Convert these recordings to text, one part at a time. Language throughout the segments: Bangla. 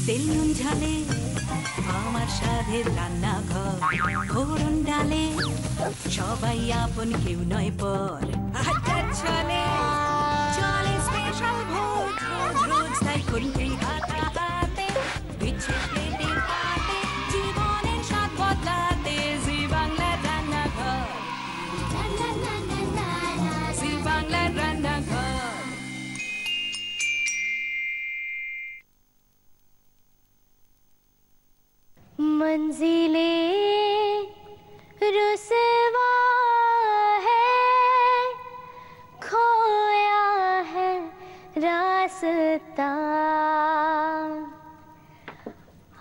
তেল নুন ঝালে আমার স্বাদের রান্নাঘর, ফোড়ন ডালে সবাই আপন, কেউ নয় পর। আড্ডার ছলে চলে স্পেশাল ভোজ, রোজ রোজ তাই খুন্তি হাতে বিচ্ছে প্লেটে পাতে, জীবনের স্বাদ বদলাতে জি বাংলার রান্নাঘর, জি বাংলার রান্নাঘর। मंजिले रुसवा है, खोया है रास्ता,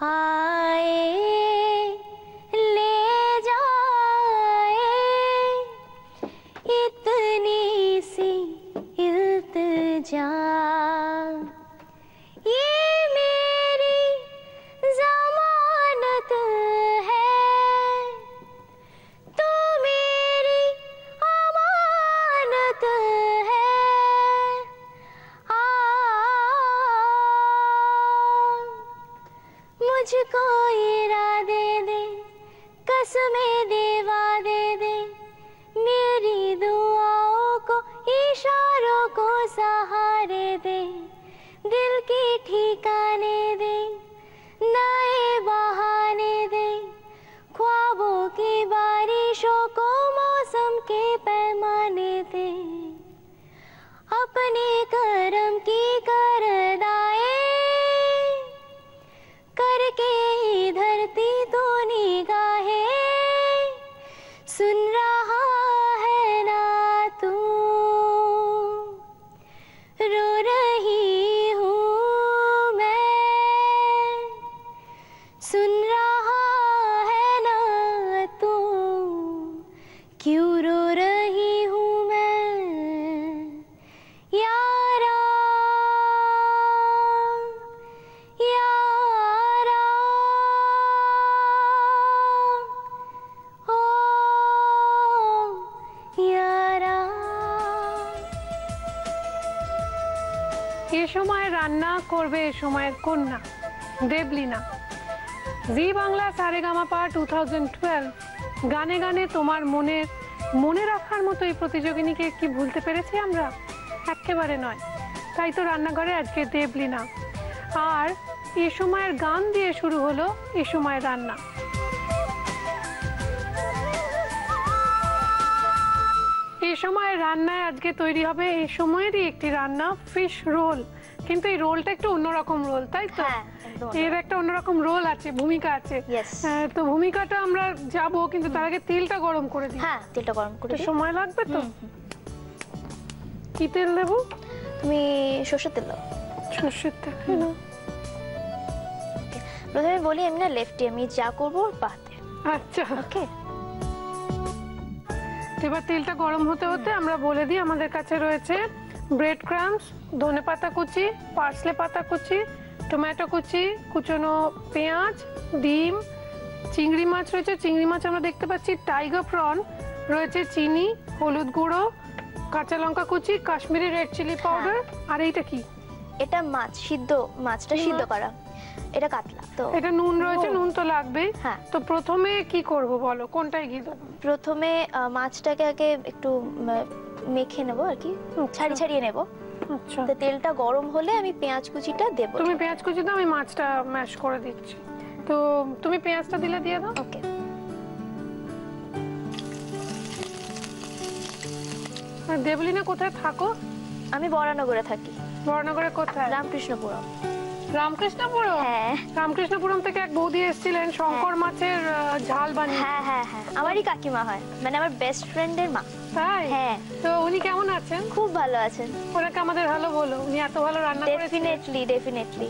आए ले जाए इतनी सी इल्तिजा, मुझको इरादे दे, कसमें देवा दे दे, मेरी दुआओं को इशारों को सहारे दे, दिल की ठिकाने दे, नए बहाने दे, ख्वाबों की बारिशों को मौसम के पैमाने दे, अपने करम की करदाए करके धरती तो निगाहें, सुन रहा है ना तू, रो रही हूँ मैं, सुन रहा है ना तू, क्यों रो रही हूँ मैं यारा, এ সময় রান্না করবে এ সময়ের কন্যা দেবলীনা। জি বাংলা সারেগামাপা 2012 গানে গানে তোমার মনে রাখার মতো এই প্রতিযোগিনীকে কি ভুলতে পেরেছি আমরা? একেবারে নয়। তাই তো রান্নাঘরে আজকে দেবলীনা, আর এ সময়ের গান দিয়ে শুরু হলো এ সময়ের রান্না। এই সময়ের রান্নায় আজকে তৈরি হবে এই সময়েরই একটি রান্না, ফিশ রোল। কিন্তু এই রোলটা একটু অন্যরকম রোল, তাই তো? এর একটা অন্যরকম রোল আছে, ভূমিকা আছে। তো ভূমিকাটা আমরা যাব, কিন্তু তার আগে তেলটা গরম করে দিই। হ্যাঁ, তেলটা গরম করে দিই। সময় লাগবে তো। কি তেল দেবো? তুমি সরষের তেল দাও। সরষের তেল নাও। প্রথমে বলি আমি না লেফটে, আমি যা করবো বাতে। আচ্ছা, ওকে। এবার তেলটা গরম হতে হতে আমরা বলে দিই আমাদের কাছে রয়েছে ব্রেড ক্রাম্বস, ধনেপাতা কুচি, পার্সলে পাতা কুচি, টমেটো কুচি, কুচনো পেঁয়াজ, ডিম, চিংড়ি মাছ রয়েছে। চিংড়ি মাছ আমরা দেখতে পাচ্ছি, টাইগার প্রন রয়েছে, চিনি, হলুদ গুঁড়ো, কাঁচা লঙ্কা কুচি, কাশ্মীরি রেড চিলি পাউডার। আর এইটা কি? এটা মাছ সিদ্ধ, মাছটা সিদ্ধ করা, এটা কাতলা। তো এটা নুন রয়েছে, নুন তো লাগবেই। হ্যাঁ। তো প্রথমে কি করব বলো, কোনটায় ঘি দেবো? প্রথমে মাছটাকে আগে একটু মেখে নেব আর কি, ছাড়িয়ে নেব। আচ্ছা, তো তেলটা গরম হলে আমি পেঁয়াজ কুচিটা দেব। তুমি পেঁয়াজ কুচি দাও, আমি মাছটা ম্যাশ করে দিচ্ছি। তো তুমি পেঁয়াজটা দিলে দিয়ে দাও। ওকে। আর দেবলীনা কোথায় থাকো? আমি বরানগরে থাকি। বরানগরে কোথায়? রামকৃষ্ণপুরম। রামকৃষ্ণপুরম? হ্যাঁ। রামকৃষ্ণপুরম থেকে এক বৌদি এসেছিলেন শঙ্কর মাছের ঝাল বানিয়ে। হ্যাঁ হ্যাঁ হ্যাঁ, আমারই কাকিমা হয়, মানে আমার বেস্ট ফ্রেন্ডের মা। তাই? হ্যাঁ। তো উনি কেমন আছেন? খুব ভালো আছেন। ওনাকে আমাদের ভালো বলো, উনি এত ভালো রান্না করেছেন। Definitely definitely.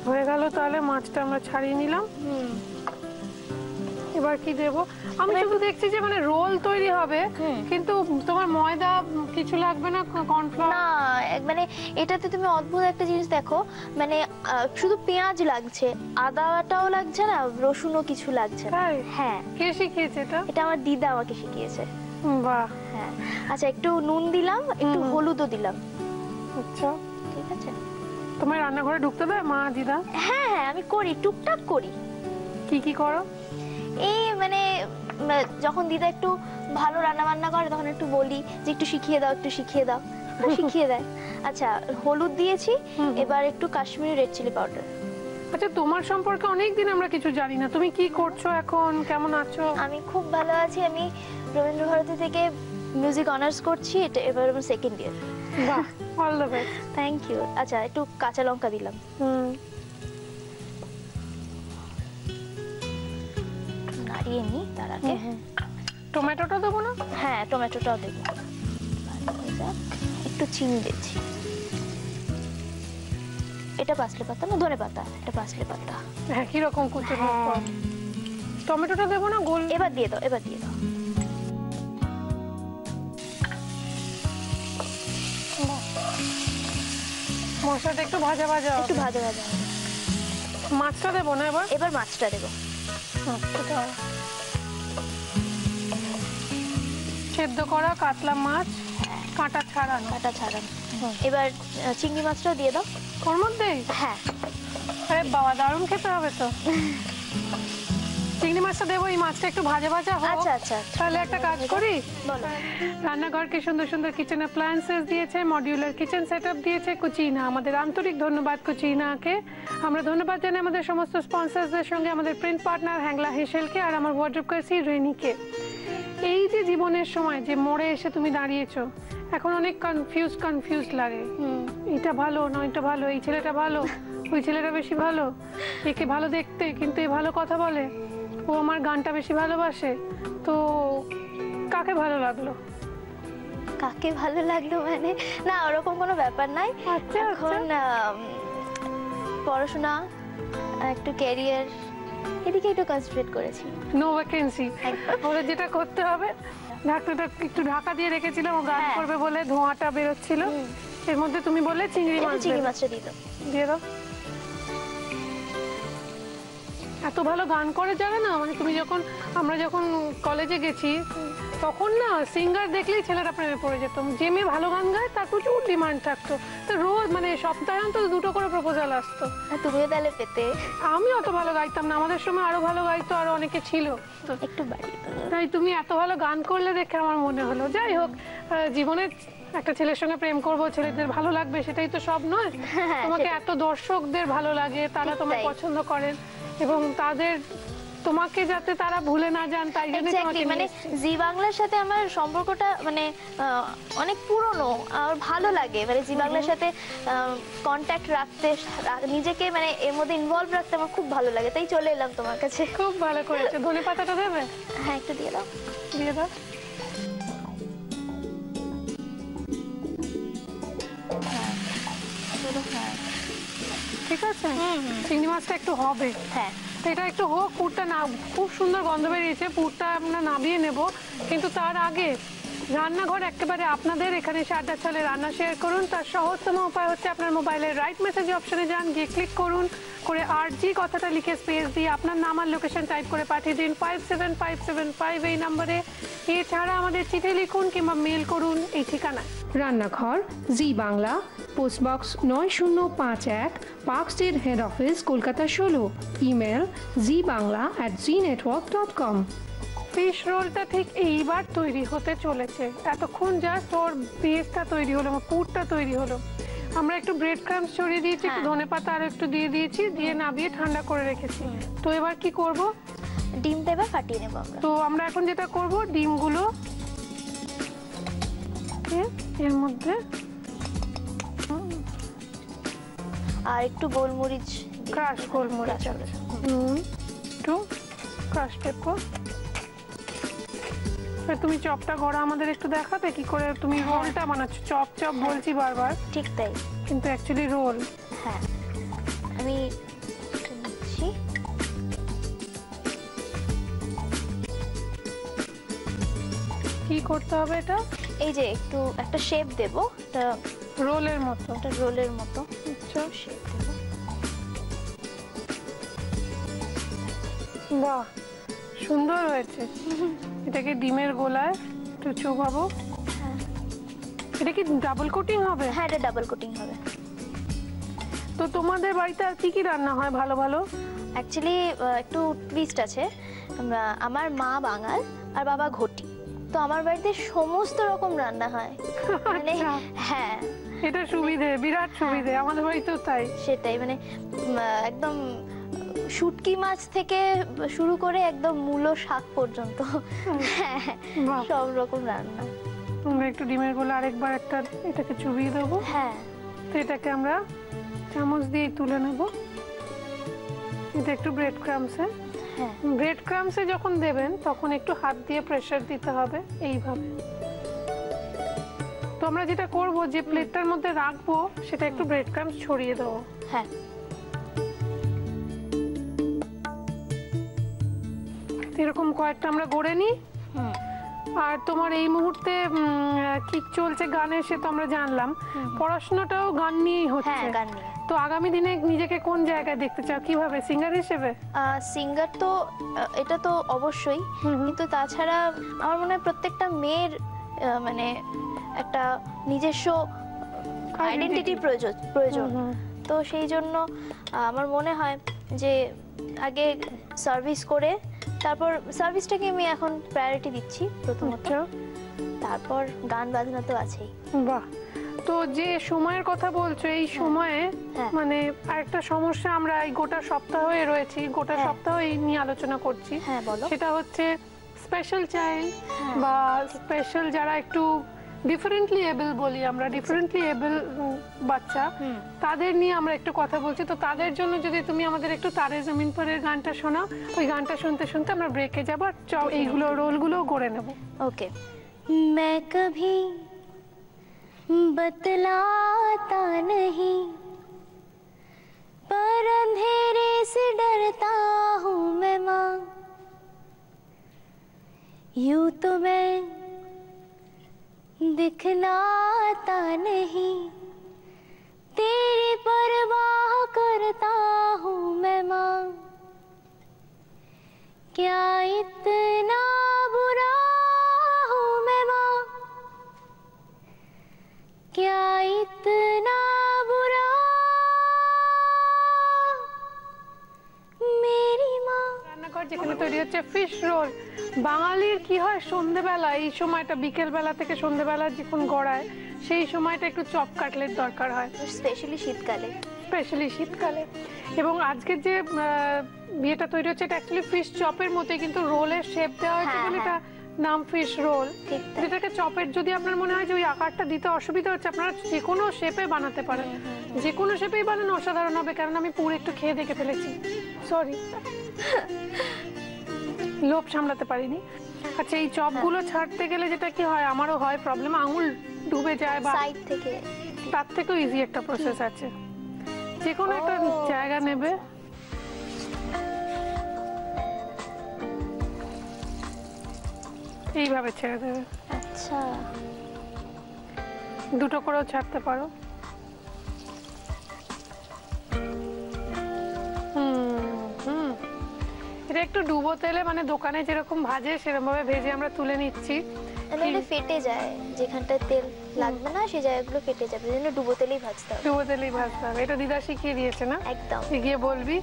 হয়ে গেল, তাহলে মাছটা আমরা ছাড়িয়ে নিলাম। এবার কি দেব? আমি শুধু দেখছি যে মানে রোল তৈরি হবে, কিন্তু তোমার ময়দা কিছু লাগবে না, কর্নফ্লাওয়ার না। মানে এটাতে তুমি অদ্ভুত একটা জিনিস দেখো, মানে শুধু পেঁয়াজ লাগছে, আদাটাও লাগছে না, রসুনও কিছু লাগছে না। হ্যাঁ। কে শিখিয়েছে এটা? এটা আমার দিদা আমাকে শিখিয়েছে। ও বাহ, হ্যাঁ। আচ্ছা, একটু নুন দিলাম, একটু হলুদও দিলাম। আচ্ছা। ঠিক আছে। তোমার রান্নাঘরে ঢুকতে দেয় মা দিদা? হ্যাঁ হ্যাঁ, আমি করি, টুকটাক করি। কি কি করো? এই মানে যখন দিদা একটু ভালো রান্না বান্না করে তখন একটু বলি যে একটু শিখিয়ে দাও, একটু শিখিয়ে দাও, তো শিখিয়ে দেয়। আচ্ছা, হলুদ দিয়েছি, এবার একটু কাশ্মীরি রেড চিলি পাউডার। আচ্ছা, তোমার সম্পর্কে অনেকদিন আমরা কিছু জানি না, তুমি কি করছো এখন, কেমন আছো? আমি খুব ভালো আছি। আমি রবীন্দ্রভারতী থেকে মিউজিক অনার্স করছি, এটা এবার আমার সেকেন্ড ইয়ার। বাহ, all the best. Thank you. আচ্ছা, একটু কাঁচা লঙ্কা দিলাম। নাড়িয়ে নি তার আগে। টমেটোটা দেবো না? হ্যাঁ, টমেটোটাও দেবো। একটু চিনি দিচ্ছি। এটা পাসলে পাতা না ধনে পাতা? এটা পাসলে পাতা। হ্যাঁ, কিরকম কুচনো? টমেটোটা দেবো না? গোল এবার দিয়ে দাও, এবার দিয়ে দাও। মশলাটা একটু ভাজা ভাজা, একটু ভাজা ভাজা। মাছটা দেবো না এবার? এবার মাছটা দেবো। সেদ্ধ করা কাতলা মাছ, কাঁটা ছাড়ানো। কাঁটা ছাড়ানো। এবার চিংড়ি মাছটাও দিয়ে দাও ওর মধ্যে। হ্যাঁ। আরে বাবা, দারুণ খেতে হবে তো। চিংড়ি মাছটা দেবো, এই মাছটা একটু ভাজা ভাজা হোক। আচ্ছা আচ্ছা। তাহলে একটা কাজ করি, বলো। রান্নাঘরকে সুন্দর সুন্দর কিচেন অ্যাপ্লায়েন্সেস দিয়েছে, মডিউলার কিচেন সেটআপ দিয়েছে কুচিনা। আমাদের আন্তরিক ধন্যবাদ কুচিনাকে। আমরা ধন্যবাদ জানাই আমাদের সমস্ত স্পন্সরসদের সঙ্গে আমাদের প্রিন্ট পার্টনার হ্যাংলা হেসেলকে আর আমার ওয়ার্ড্রোব কার্সি রেনিকে। এই যে জীবনের সময় যে মোড়ে এসে তুমি দাঁড়িয়েছো, এখন অনেক কনফিউজ লাগে। এটা ভালো না এটা ভালো, এই ছেলেটা ভালো, ওই ছেলেটা বেশি ভালো, একে ভালো দেখতে কিন্তু এ ভালো কথা বলে, ও আমার গানটা বেশি ভালোবাসে, তো কাকে ভালো লাগলো? কাকে ভালো লাগলো মানে না, ওরকম কোনো ব্যাপার নাই। আচ্ছা, এখন পড়াশোনা, একটু ক্যারিয়ার, এদিকে একটু কনসেন্ট্রেট করেছি। নো ভ্যাকেন্সি, ওদের যেটা করতে হবে। ঢাকনাটা একটু ঢাকা দিয়ে রেখেছিলাম, ও গান করবে বলে ধোঁয়াটা বেরোচ্ছিল, এর মধ্যে তুমি বললে চিংড়ি মাছ। চিংড়ি মাছটা দিয়ে দাও। দিয়ে দাও। এত ভালো গান করে যারা না, মানে তুমি যখন আমরা যখন কলেজে গেছি তখন না সিঙ্গার দেখলেই ছেলেরা প্রেমে পড়ে যেত। যে মেয়ে ভালো গান গায় তার প্রচুর ডিমান্ড থাকতো, তো রোজ মানে সপ্তাহে অন্তত 2টো করে প্রপোজাল আসতো। তুমিও তাহলে পেতে। আমি অত ভালো গাইতাম না, আমাদের সময় আরো ভালো গাইতো, আরো অনেকে ছিল। একটু বাড়িয়ে দাও। তাই তুমি এত ভালো গান করলে দেখে আমার মনে হলো। যাই হোক, জীবনে একটা ছেলের সঙ্গে প্রেম করব, ছেলেদের ভালো লাগবে সেটাই তো সব নয়। তোমাকে এত দর্শকদের ভালো লাগে, তারা তোমাকে পছন্দ করেন এবং তাদের তোমাকে যাতে তারা ভুলে না যান তাই জন্য তোমাকে মানে জি বাংলার সাথে আমার সম্পর্কটা মানে অনেক পুরনো আর ভালো লাগে। মানে জি বাংলার সাথে কন্ট্যাক্ট রাখতে, নিজেকে মানে এর মধ্যে ইনভলভ রাখতে আমার খুব ভালো লাগে, তাই চলে এলাম তোমার কাছে। খুব ভালো করেছো। ধনে পাতাটা দেবে? হ্যাঁ, একটু দিয়ে দাও। দিয়ে দাও। ঠিক আছে, চিংড়ি মাছটা একটু হবে। হ্যাঁ, এটা একটু হোক, পুরটা না খুব সুন্দর গন্ধ বেরিয়েছে, পুরটা আমরা নামিয়ে নেব। কিন্তু তার আগে রান্নাঘর একেবারে আপনাদের, এখানে এসে আড্ডা চলে, রান্না শেয়ার করুন। তার সহজতম উপায় হচ্ছে আপনার মোবাইলের রাইট মেসেজ অপশনে যান, গিয়ে ক্লিক করুন, করে আরজি কথাটা লিখে স্পেস দিয়ে আপনার নাম আর লোকেশন টাইপ করে পাঠিয়ে দিন 57575 এই নম্বরে। এছাড়া আমাদের চিঠি লিখুন কিংবা মেল করুন এই ঠিকানায়। রান্নাঘর, Zee Bangla, postbox 9051, Park Street, head office, Kolkata 16। Email zbangla@znetwork.com। Fish রোলটা ঠিক এইবার তৈরি হতে চলেছে। এতক্ষণ জাস্ট ওর বেসটা তৈরি হলো, পুরটা তৈরি হলো। আমরা একটু ব্রেড ক্রাম্বস ছড়িয়ে দিয়েছি, একটু ধনেপাতা আর একটু দিয়ে দিয়েছি, দিয়ে নাবিয়ে ঠান্ডা করে রেখেছি। তো এবার কি করব? ডিম দেবে, ফাটিয়ে নেব আমরা। তো আমরা এখন যেটা করব, ডিমগুলো এর মধ্যে আর একটু গোলমরিচ, ক্রাশ গোলমরিচ, একটু ক্রাশ পেপার। তুমি চপটা গড়া আমাদের একটু দেখাবে কি করে তুমি রোলটা বানাচ্ছ? চপ চপ বলছি বারবার, ঠিক তাই, কিন্তু অ্যাকচুয়ালি রোল। হ্যাঁ, আমি নিচ্ছি। কি করতে হবে এটা? এই যে একটু একটা শেপ দেব, এটা রোলের মতো, একটা রোলের মতো আচ্ছা শেপ দেব। বাহ, সুন্দর হয়েছে। এটাকে ডিমের গোলায় একটু চোবাবো। এটা কি ডাবল কোটিং হবে? হ্যাঁ, এটা ডাবল কোটিং হবে। তো তোমাদের বাড়িতে আর কি কি রান্না হয় ভালো ভালো? অ্যাকচুয়ালি একটু টুইস্ট আছে। আমার মা বাঙাল আর বাবা ঘটি, তো আমার বাড়িতে সমস্ত রকম রান্না হয়। মানে আচ্ছা। হ্যাঁ, এটা সুবিধে, বিরাট সুবিধে। আমাদের বাড়িতেও তাই। সেটাই, মানে একদম শুটকি মাছ থেকে শুরু করে একদম মূলো শাক পর্যন্ত হ্যাঁ, বাহ। সব রকম রান্না। আমরা একটু ডিমের গোলা আরেকবার একটা এটাকে চুবিয়ে দেবো। হ্যাঁ, তো এটাকে আমরা চামচ দিয়ে তুলে নেব। এটা একটু ব্রেড ক্রামসে, হ্যাঁ, ব্রেড ক্রামসে যখন দেবেন তখন একটু হাত দিয়ে প্রেসার দিতে হবে এইভাবে। তো আমরা যেটা করব, যে প্লেটটার মধ্যে রাখবো সেটা একটু ব্রেড ক্রামস ছড়িয়ে দেবো। হ্যাঁ, এরকম কয়েকটা আমরা গড়ে নিই। হুম, আর তোমার এই মুহূর্তে কি চলছে গানের, সে তো আমরা জানলাম। পড়াশোনাটাও গান নিয়েই হ্যাঁ, হচ্ছে। গান নিয়ে। তো আগামী দিনে নিজেকে কোন জায়গায় দেখতে চাও, কিভাবে, সিঙ্গার হিসেবে? সিঙ্গার তো এটা তো অবশ্যই, কিন্তু তাছাড়া আমার মনে হয় প্রত্যেকটা মেয়ের মানে একটা নিজস্ব আইডেন্টিটির প্রয়োজন। তো সেই জন্য আমার মনে হয় যে আগে সার্ভিস করে, তারপর সার্ভিসটাকে আমি এখন প্রায়োরিটি দিচ্ছি প্রথমত, তারপর গান বাজনা তো আছেই। বাহ। তো যে সময়ের কথা বলছো, এই সময়ে হ্যাঁ। মানে আরেকটা সমস্যা আমরা এই গোটা সপ্তাহে রয়েছি, গোটা হ্যাঁ। সপ্তাহ এই নিয়ে আলোচনা করছি। হ্যাঁ, বলো। সেটা হচ্ছে স্পেশাল চাইল্ড হ্যাঁ। বা স্পেশাল যারা একটু ডিফারেন্টলি এবল বলি আমরা, ডিফারেন্টলি এবল বাচ্চা, তাদের নিয়ে আমরা একটু কথা বলছি। তো তাদের জন্য যদি তুমি আমাদের একটু তারে জমিন পরের গানটা শোনাও, ওই গানটা শুনতে শুনতে আমরা ব্রেকে যাবো, আর এইগুলো রোলগুলো গড়ে নেবো। ओके। मैं कभी बतलाता नहीं, पर अंधेरे से डरता हूँ मैं माँ। यूं तो मैं दिखलाता नहीं, तेरी परवाह करता हूँ मैं माँ। क्या इतना बुरा हूँ मैं माँ, क्या इतना बुरा मेरी माँ। রান্নাঘর যেখানে তৈরি হচ্ছে ফিশ রোল। বাঙালির কি হয়, সন্ধেবেলা এই সময়টা, বিকেল বেলা থেকে সন্ধেবেলা যখন গড়ায়, সেই সময়টা একটু চপ কাটলেট দরকার হয়, স্পেশালি শীতকালে। স্পেশালি শীতকালে। এবং আজকের যে বিয়েটা তৈরি হচ্ছে, এটা অ্যাকচুয়ালি ফিশ চপের মতোই, কিন্তু রোলের শেপ দেওয়া হয়েছে হ্যাঁ, বলে এটা হ্যাঁ। নাম ফিশ রোল। ঠিক তাই। যেটাকে চপের, যদি আপনার মনে হয় যে ওই আকারটা দিতে অসুবিধা হচ্ছে, আপনারা যে কোনো শেপে বানাতে পারেন, যে কোনো শেপেই বানানো অসাধারণ হবে। কারণ আমি পুরো একটু খেয়ে দেখে ফেলেছি, সরি, লোভ সামলাতে পারিনি। আচ্ছা, এই চপগুলো ছাড়তে গেলে যেটা কি হয়, আমারও হয় প্রবলেম, আঙুল ডুবে যায়, বা সাইড থেকে। তার থেকেও ইজি একটা প্রসেস আছে। যে কোনো একটা জায়গা নেবে, এইভাবে ছেড়ে দেবে। আচ্ছা, দুটো করেও ছাড়তে পারো। এটা একটু ডুবো তেলে, মানে দোকানে যেরকম ভাজে সেরকম ভাবে ভেজে আমরা তুলে নিচ্ছি। নাহলে ফেটে যায়, যেখানটায় তেল লাগবে না সেই জায়গাগুলো ফেটে যাবে, এই জন্য ডুবো তেলেই ভাজতে হবে। ডুবো তেলেই ভাজতে হবে, এটা দিদা শিখিয়ে দিয়েছে না? একদম। তুই গিয়ে বলবি।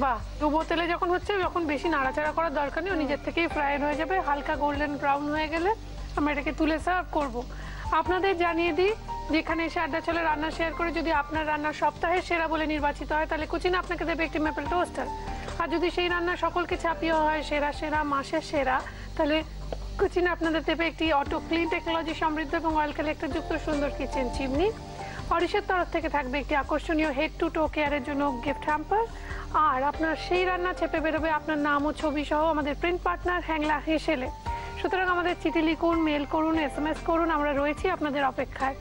বাহ। ডুবো তেলে যখন হচ্ছে, যখন বেশি নাড়াচাড়া করার দরকার নেই, ও নিজের থেকেই ফ্রাইড হয়ে যাবে। হালকা গোল্ডেন ব্রাউন হয়ে গেলে আমরা এটাকে তুলে সার্ভ করব। আপনাদের জানিয়ে দিই, যেখানে এসে আড্ডা চলে রান্না শেয়ার করে যদি আপনার রান্না সপ্তাহের সেরা বলে নির্বাচিত হয়, তাহলে কুচিনা আপনাকে দেবে একটি মেপল টোস্টার। আর যদি সেই রান্না সকলকে ছাপিয়ে হয় সেরা সেরা মাসের সেরা, তাহলে কুচিনা আপনাদের দেবে একটি অটো ক্লিন টেকনোলজি সমৃদ্ধ এবং অয়েল কালেক্টর যুক্ত সুন্দর কিচেন চিমনি। অরিশের তরফ থেকে থাকবে একটি আকর্ষণীয় হেড টু টো কেয়ারের জন্য গিফট হ্যাম্পার। আর আপনার সেই রান্না চেপে বেরোবে আপনার নাম ও ছবি সহ আমাদের প্রিন্ট পার্টনার হ্যাংলা হেসেলে। সুতরাং আমাদের চিঠি লিখুন, মেল করুন, SMS করুন, আমরা রয়েছি আপনাদের অপেক্ষায়।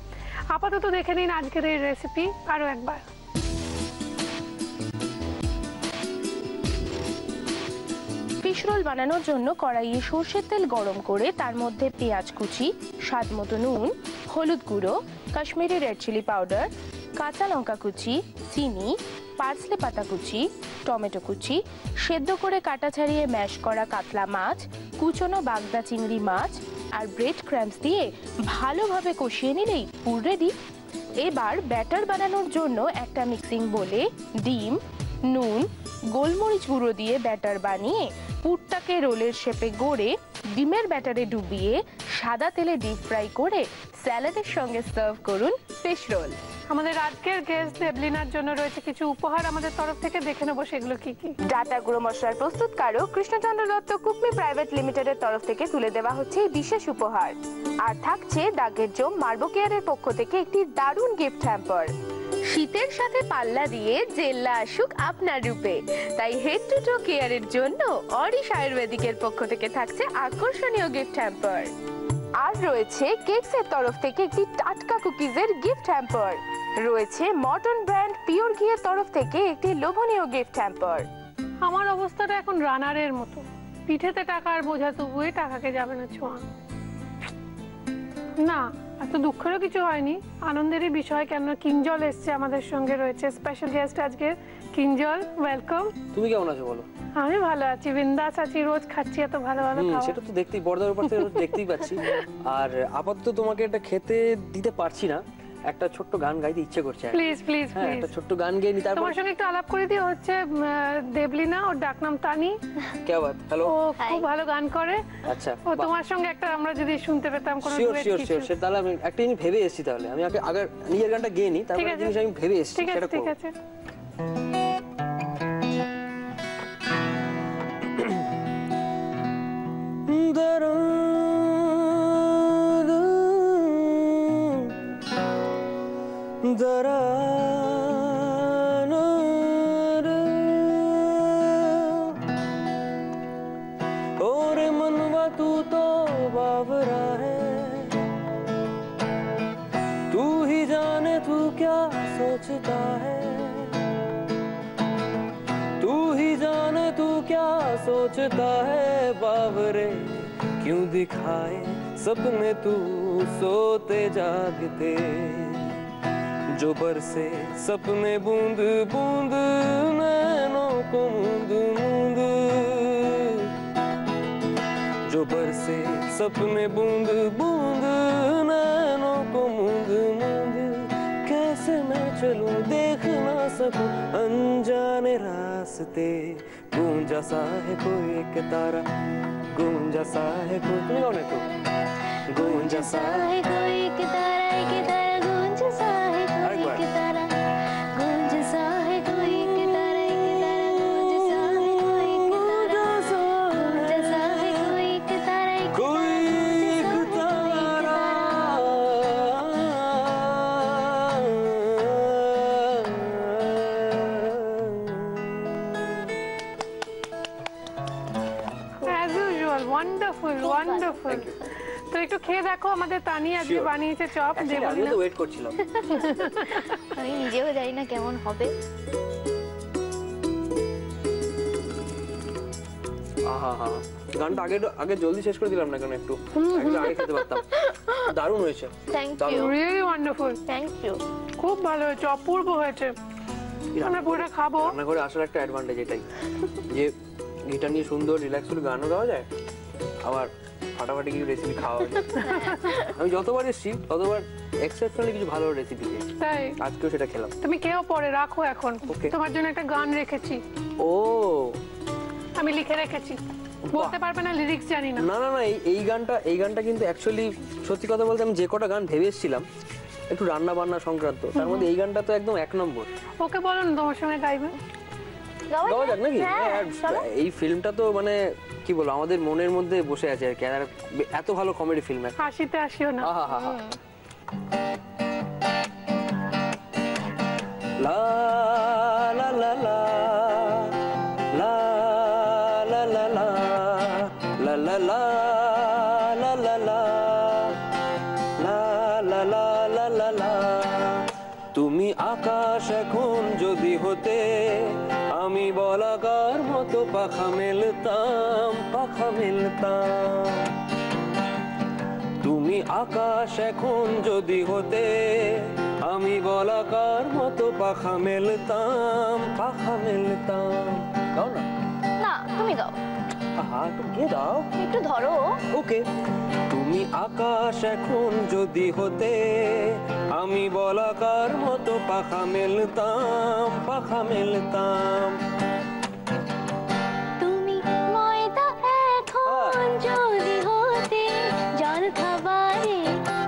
আপাতত দেখে নিন আজকের এই রেসিপি আরও একবার। ফিশ রোল বানানোর জন্য কড়াইয়ে সর্ষের তেল গরম করে তার মধ্যে পেঁয়াজ কুচি, স্বাদ মতো নুন, হলুদ গুঁড়ো, কাশ্মীরি রেড চিলি পাউডার, কাঁচা লঙ্কা কুচি, চিনি, পার্সলে পাতা কুচি, টমেটো কুচি, সেদ্ধ করে কাটা ছাড়িয়ে ম্যাশ করা কাতলা মাছ, কুচনো বাগদা চিংড়ি মাছ আর ব্রেড ক্রাম্বস দিয়ে ভালোভাবে কষিয়ে নিলেই পুর রেডি। এবার ব্যাটার বানানোর জন্য একটা মিক্সিং বোলে ডিম, নুন, গোলমরিচ গুঁড়ো দিয়ে ব্যাটার বানিয়ে পুরটাকে রোলের শেপে গড়ে ডিমের ব্যাটারে ডুবিয়ে সাদা তেলে ডিপ ফ্রাই করে স্যালাডের সঙ্গে সার্ভ করুন ফিশ রোল। আমাদের আজকের গেস্ট দেবলিনার জন্য রয়েছে কিছু উপহার আমাদের তরফ থেকে, দেখে নেবো সেগুলো কি কি। ডাটা গুঁড়ো মশলার প্রস্তুতকারক কৃষ্ণচন্দ্র দত্ত কুকমি প্রাইভেট লিমিটেডের তরফ থেকে তুলে দেওয়া হচ্ছে এই বিশেষ উপহার। আর থাকছে দাগের জম মার্বো কেয়ারের পক্ষ থেকে একটি দারুণ গিফট হ্যাম্পার। শীতের সাথে পাল্লা দিয়ে জেল্লা আসুক আপনার রূপে, তাই হেড টু টো কেয়ারের জন্য অরিশ আয়ুর্বেদিকের পক্ষ থেকে থাকছে আকর্ষণীয় গিফট হ্যাম্পার। আর রয়েছে কেকসের তরফ থেকে একটি টাটকা কুকিজের গিফট হ্যাম্পার। রয়েছে মর্টন ব্র্যান্ড পিওর ঘিয়ের তরফ থেকে একটি লোভনীয় গিফট হ্যাম্পার। আমার অবস্থাটা এখন রানারের মতো, পিঠেতে টাকা আর বোঝা, তবুই টাকাকে যাবে না ছোঁয়া। না, এত দুঃখেরও কিছু হয়নি, আনন্দেরই বিষয়। কেন কিঞ্জল এসছে আমাদের সঙ্গে, রয়েছে স্পেশাল গেস্ট আজকে। কিঞ্জল, ওয়েলকাম। তুমি কেমন আছো বলো? আমি ভালো আছি, বিন্দাস আছি, রোজ খাচ্ছি এত ভালো ভালো খাবার। সেটা তো দেখতেই, বর্দার উপর থেকে দেখতেই পাচ্ছি। আর আপাতত তোমাকে এটা খেতে দিতে পারছি না, একটা ছোট্ট গান গাইতে ইচ্ছে করছে। প্লিজ প্লিজ হ্যাঁ, প্লিজ একটা ছোট্ট গান গেয়ে নি। তারপর তোমার সঙ্গে একটু আলাপ করে দিও। হচ্ছে দেবলিনা, ওর ডাকনাম তানি। কে বাত? হ্যালো। ও খুব ভালো গান করে। আচ্ছা, ও তোমার সঙ্গে একটা আমরা যদি শুনতে পেতাম কোনো শিওর ডুয়েট শিওর কিছু। শিওর। সে তাহলে আমি একটা জিনিস ভেবে এসেছি, তাহলে আমি আগে নিজের গানটা গেয়ে নি, তারপর আছে। জিনিস আমি ভেবে এসেছি, ঠিক আছে সেটা ঠিক করব। আছে। ओरे मनवा तू तो बावरा है, तू ही जाने तू क्या सोचता है, तू ही जाने तू क्या सोचता है बावरे, क्यों दिखाए सपने तू सोते जागते, जो बरसे सपने बूंद बूंद नैनों को मूंद मूंद, जो बरसे सपने बूंद बूंद नैनों को मूंद मूंद, कैसे मैं चलूं देख ना सकूं अनजाने रास्ते, गूंजा सा है कोई एक तारा, गूंजा सा है कोई, तुम कौन है तू? गूंजा सा है कोई एक तारा, एक तारा गूंज सा है कोई एक तारा, गूंज सा है कोई एक तारा, एक तारा गूंज सा है कोई एक तारा, गूंज सा है कोई एक तारा, एक कोई एक तारा, অ্যাজ ইউজুয়াল, ওয়ান্ডারফুল ওয়ান্ডারফুল। তো একটু খেয়ে দেখো, আমাদের তানি আজকে Sure. বানিয়েছে চপ। Actually, দেবলিনা, আমিও তো ওয়েট করছিলাম। আমি নিজেও জানি না কেমন হবে। আহা হা, গানটা আগে জলদি শেষ করে দিলাম না কেন? একটু আগে খেতে পারতাম। দারুণ হয়েছে। Thank you, really wonderful, thank you. খুব ভালো হয়েছে, অপূর্ব হয়েছে। আমরা পুরোটা খাবো। রান্না করে আসার একটা অ্যাডভান্টেজ এটাই যে গিটার নিয়ে সুন্দর রিল্যাক্স করে গানও গাওয়া যায়, আবার ফাটাফাটি কিছু রেসিপি খাওয়া যায়। আমি যতবার এসেছি ততবার এক্সেপশনালি কিছু ভালো রেসিপি খেয়েছি, তাই আজকেও সেটা খেলাম। তুমি কেউ পরে রাখো এখন, Okay. তোমার জন্য একটা গান রেখেছি, ও আমি লিখে রেখেছি। বলতে পারবে না, লিরিক্স জানি না। না না না, এই গানটা কিন্তু অ্যাকচুয়ালি সত্যি কথা বলতে আমি যে কটা গান ভেবে এসেছিলাম একটু রান্না বান্না সংক্রান্ত, তার মধ্যে এই গানটা তো একদম এক নম্বর। ওকে বলো না তোমার সঙ্গে গাইবে। গাওয়া যাক নাকি? হ্যাঁ, আর চলো। এই ফিল্মটা তো মানে কি বলবো, আমাদের মনের মধ্যে বসে আছে আর কি, আর এত ভালো কমেডি ফিল্ম। হাসিতে আসিও না। আহা হা হা। লা লা লা লা লা লা লা লা লা লা লা লা লা লা লা লা লা লা লা। তুমি আকাশ এখন যদি হতে, আমি বলাকার মতো পাখা মেলতাম, পাখা মেলতাম। তুমি আকাশ এখন যদি হতে, আমি বলাকার মতো পাখা মেলতাম, পাখা মেলতাম। গাও না। না, তুমি গাও। আহা, একটু গিয়ে দাও। একটু ধরো। ওকে। তুমি আকাশ এখন যদি হতে, আমি বলাকার মতো পাখা মেলতাম, পাখা মেলতাম। তুমি ময়দা এখন যদি হতে, জল খাবারে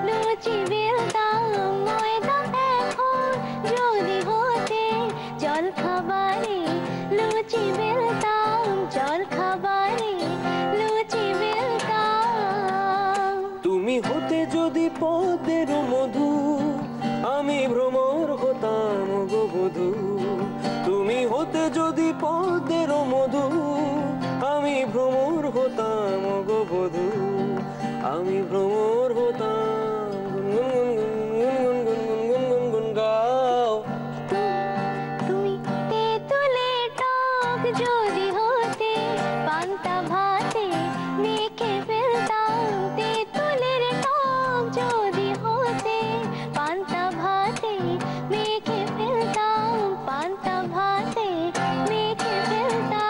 লুচি বেলতাম। ময়দা এখন যদি হতে, জল খাবারে লুচি বেলতাম, জল খাবারে লুচি বেলতাম। তুমি হতে যদি পদ্মের মধু, আমি ভ্রমর হতাম গো বধূ। তুমি হতে যদি পদ্মের মধু, আমি ভ্রমর হতাম গো বধূ। আমি ভ্রমর হতাম। গুনগুন গুনগুন গুনগুন গাও। তুমি তেঁতুলে টক যদি হতে, পান্তা ভাতে মেখে ফেলতাম। তেঁতুলের টক যদি হতে, পান্তা ভাতে মেখে ফেলতাম, পান্তা ভাতে মেখে ফেলতাম।